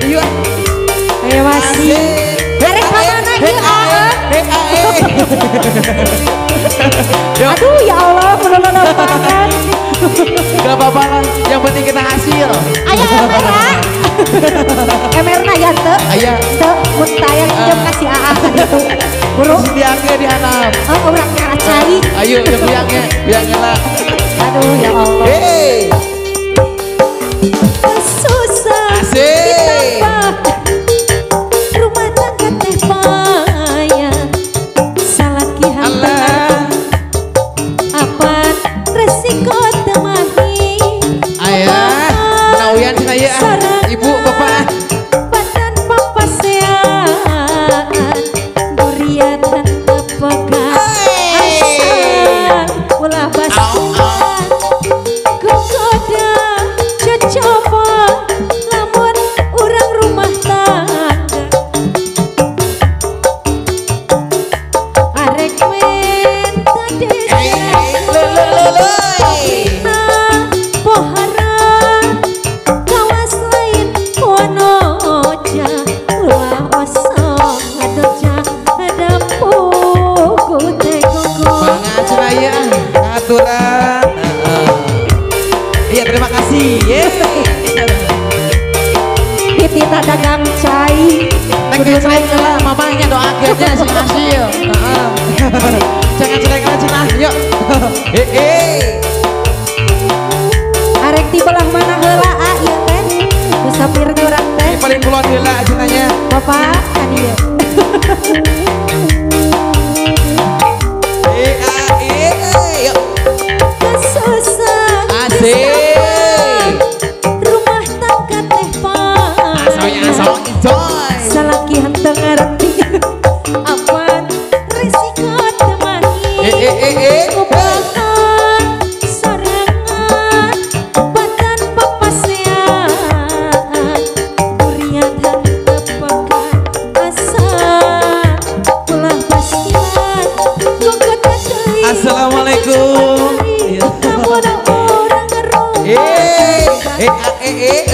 yuk. Ayo masih. Arek kemana yuk? Aduh ya Allah, bener-bener banget. Gak apa-apa lah, yang penting kita hasil. Ayo Emera. Emerna ya tuh. Ayo. Tuh, mun tayang jam kasih AA kan itu. Buru. Biangnya dihanap. Oh, orang ngacai. Ayo, yang biangnya lah. Aduh ya Allah. Hey. Susah Asik. ditambah rumah tangga teh payah salakihan Allah. apa resiko temahi Ayah, nauyan saya ibu bapak. badan papasean duriatan tepegan asal ulah basian kukoda coba lamun urang rumah tangga arek men tadi pohara kawas lain wanoja ulah osong adoja ada puku tegogo Bangat saya aturan. Iya terima kasih. Titita dagang cai Nek sering lah mamanya doakannya si hasil. Jangan sering lah Cina. Yuk. arek di belah mana heula ieu teh musafir urang teh Paling kulon heula Cinanya. bapak kan ieu Yuk. susah Asik. rumah tangga teh payah Asal joy. salakihan teu ngarti apa resiko temahi kubahan sarangan badan papasean duriatan tepegan asal ulah basian gugut teuing Assalamualaikum. namun orang ngerung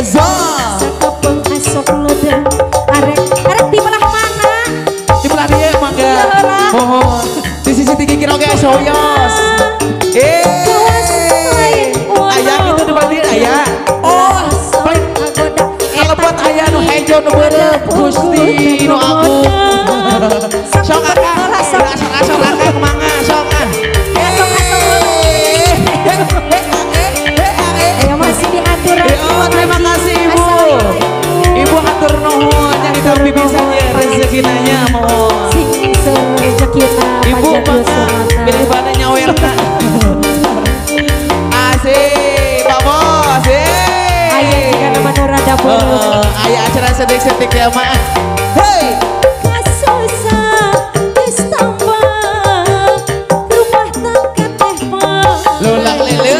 Zon. sakapeng asok lodeng arek di belah mana Di belah dia mangga. Mohon. Di sisi tinggi kira oke soyos. Ayah itu di belah dia ayah. Oh, paling kalepot ayah nu hejo nu beureup Gusti nu agung. Sok kakak. Sok kakak kemanga sok ah. ayo masih diatur Terima kasih Ibu. Ibu atur nuhun yang kita bisa rezeki nanya mohon. sing rezekina Ibu panjang bangga dosa pilih pada nyawer tak. Asik Pak Bos. ayo jika nama Nora dapur Ayah acara sedik-sedik ya mak. Hei. kasusah geus tambah rumah tangga teh mah Lulak lele.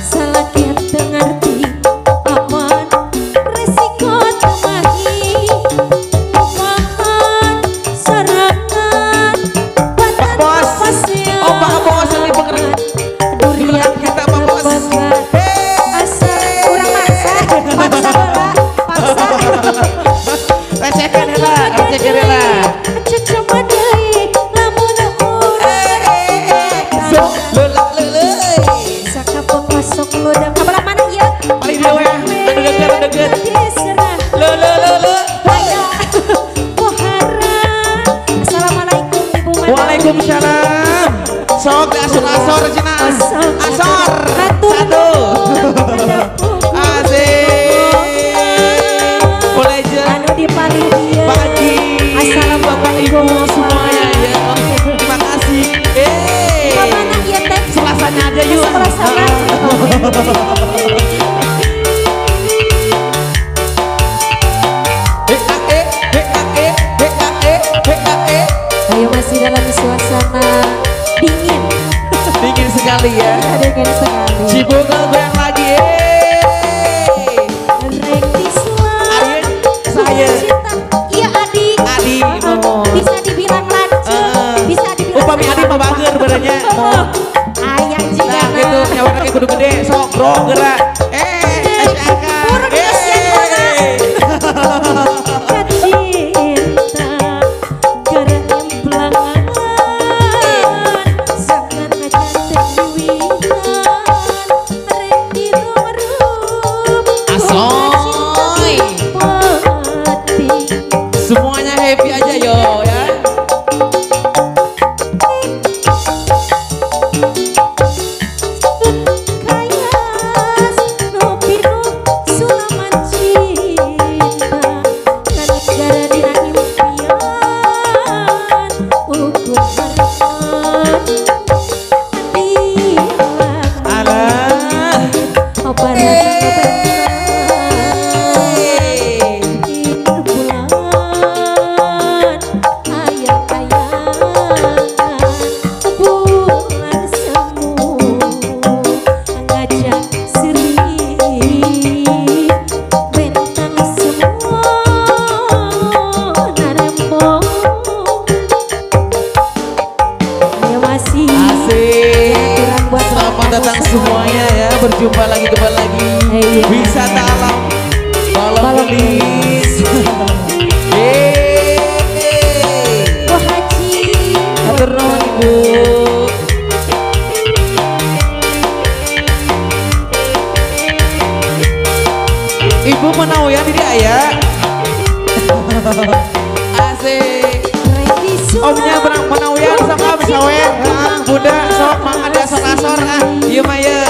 salakian teu ngarti apaan resiko temahi kumahan sarangan badan Bos. papasean Oh Pak Bos yang dipengen. durian Kita Pak Bos. tepegan asal urang maksa paksa heula paksa Recekan lah, recekan lah. cecema deui lamun urang Lulak lele. sakapeng masuk lodang kabelah mana ieu Paling dewe, deket. diserah Lele. Ayo, pohara. Assalamualaikum Ibu Madam. Waalaikumsalam. Sok di asor Cina. Asor. Satu. Asik. Boleh je. Anu di paling dia. Pagi. Assalamualaikum Bapak Ibu semuanya ya. Terima kasih. Kemana ieu teh? Selasanya aja yuk. Sebelah sana. Ayo masih dalam suasana dingin. Dingin sekali ya. Dingin sekali. Cibungel goyang lagi. Rek Tisla. Saya. Cinta. Iya adik. Adik, mohon. Bisa dibilang lanjut. Bisa dibilang. Upami adik mah bager badannya. Ayah jika Nah gitu, nyawa kaki kudu gede, sok bro gerak. Urut kasihan Selamat datang semuanya ya, berjumpa lagi kembali lagi wisata alam Balong Gelis. Wah Haji, Hatur nuhun Ibu. Ibu menawian ini ayah. Asik. Omnya berang menawian sok am sawer, Bunda sok mang ada sok asor ah. Ieu mah ye.